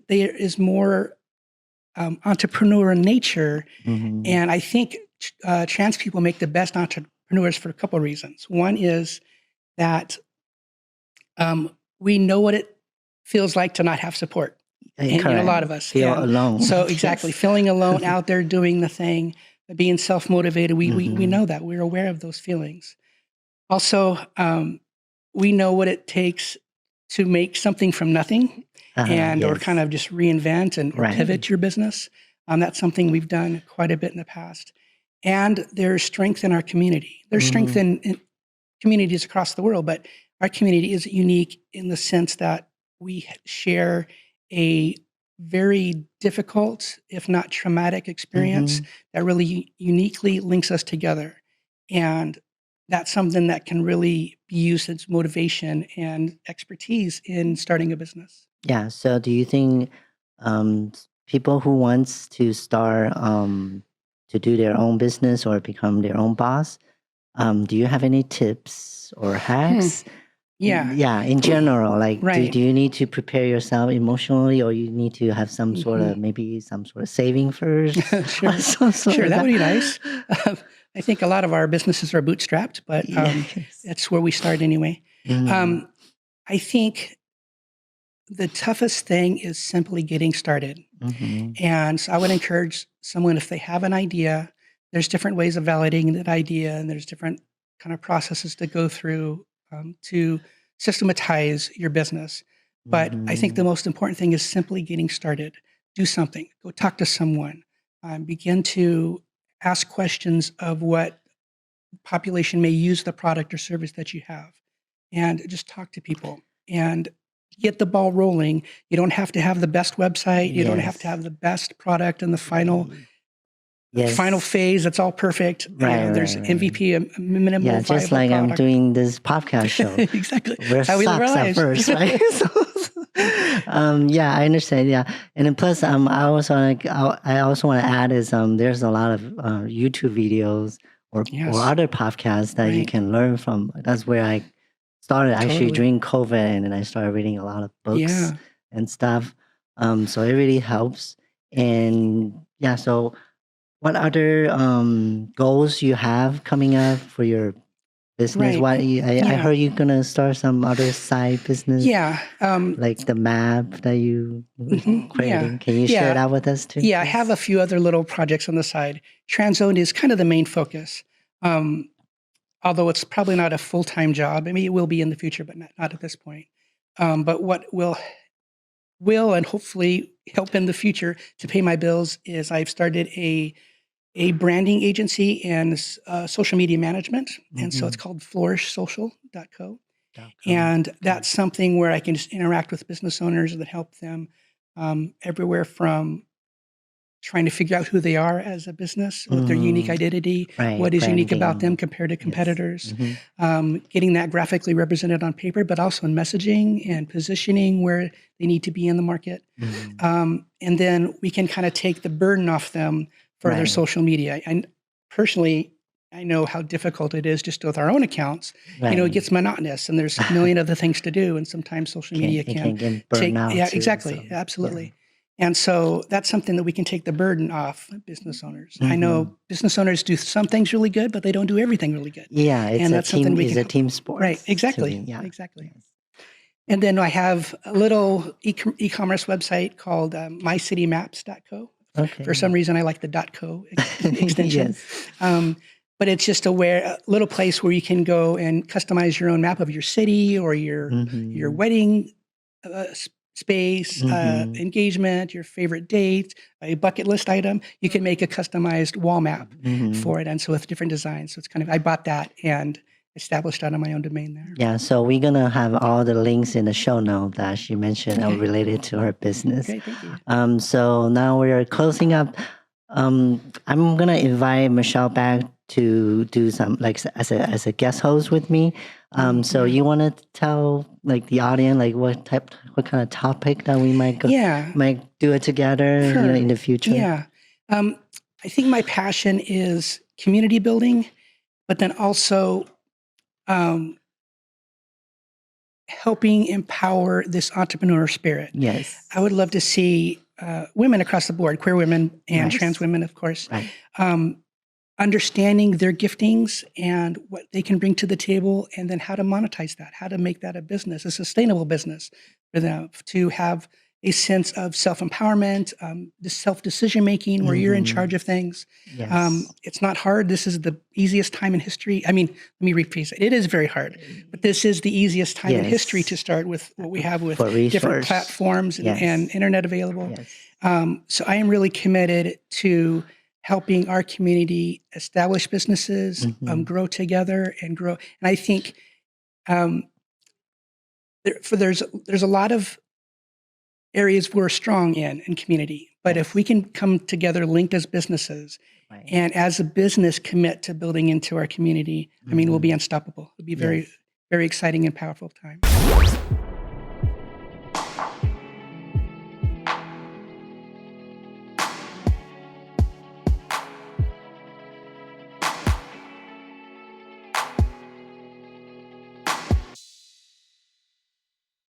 there is more entrepreneurial nature. Mm-hmm. And I think trans people make the best entrepreneurs for a couple of reasons. One is that we know what it feels like to not have support. And a lot of us feel alone. So exactly, feeling alone out there doing the thing, being self-motivated. We know that. We're aware of those feelings. Also, we know what it takes to make something from nothing or kind of just reinvent and or pivot your business. That's something we've done quite a bit in the past. And there's strength in our community. There's strength in communities across the world, but our community is unique in the sense that we share a very difficult, if not traumatic experience that really uniquely links us together. And that's something that can really be used as motivation and expertise in starting a business. Yeah. So do you think people who wants to start to do their own business or become their own boss, do you have any tips or hacks? Yeah. In general, like Right. do you need to prepare yourself emotionally, or you need to have some sort of maybe some sort of saving first? Sure, that would be nice. I think a lot of our businesses are bootstrapped, but that's where we start anyway. I think the toughest thing is simply getting started. And so I would encourage someone, if they have an idea, there's different ways of validating that idea, and there's different kind of processes to go through to systematize your business. But I think the most important thing is simply getting started. Do something. Go talk to someone. Begin to ask questions of what population may use the product or service that you have. And just talk to people and get the ball rolling. You don't have to have the best website. You don't have to have the best product in the final phase. That's all perfect. There's MVP, a minimal viable just like product. I'm doing this podcast show. Exactly. We're sucks at first, right? I understand. Yeah, and then plus, I also want to add is there's a lot of YouTube videos or other podcasts that you can learn from. That's where I started actually during COVID, and then I started reading a lot of books and stuff. So it really helps. And so what other goals you have coming up for your business? I heard you're gonna start some other side business. Like the map that you creating. Can you share that with us too? I have a few other little projects on the side. Transzone is kind of the main focus. Although it's probably not a full-time job. I mean, it will be in the future, but not at this point. But what will and hopefully help in the future to pay my bills is I've started a branding agency and social media management. And so it's called flourishsocial.co. And that's something where I can just interact with business owners that help them everywhere from trying to figure out who they are as a business, what their unique identity, what is unique about them compared to competitors, getting that graphically represented on paper, but also in messaging and positioning where they need to be in the market. And then we can kind of take the burden off them for their social media. And personally, I know how difficult it is just with our own accounts. It gets monotonous and there's a million other things to do. And sometimes social media can take, exactly. Absolutely. And so that's something that we can take the burden off business owners. I know business owners do some things really good, but they don't do everything really good. It's a team sport. Right, exactly. Exactly. And then I have a little e-commerce website called mycitymaps.co. For some reason, I like the .co extension. But it's just a little place where you can go and customize your own map of your city or your wedding space, engagement, your favorite date, a bucket list item. You can make a customized wall map for it. And so with different designs. So it's kind of, I bought that and established out on my own domain there. Yeah, so we're going to have all the links in the show note that she mentioned are related to her business. Okay, thank you. So now we are closing up. I'm going to invite Michelle back to do some, like as a guest host with me. So you want to tell like the audience, like what kind of topic that we might do it together in the future? Yeah. I think my passion is community building, but then also helping empower this entrepreneur spirit. Yes. I would love to see women across the board, queer women and Nice. trans women, of course, Right. understanding their giftings and what they can bring to the table, and then how to monetize that, how to make that a business, a sustainable business for them, to have a sense of self-empowerment, the self-decision making where you're in charge of things. Yes. It's not hard. This is the easiest time in history. I mean, let me rephrase it. It is very hard, but this is the easiest time in history to start with what we have with different platforms and internet available. Yes. So I am really committed to helping our community establish businesses, grow together and grow. And I think there's a lot of areas we're strong in community, but if we can come together linked as businesses and as a business commit to building into our community, I mean, we'll be unstoppable. It'll be very, very exciting and powerful time.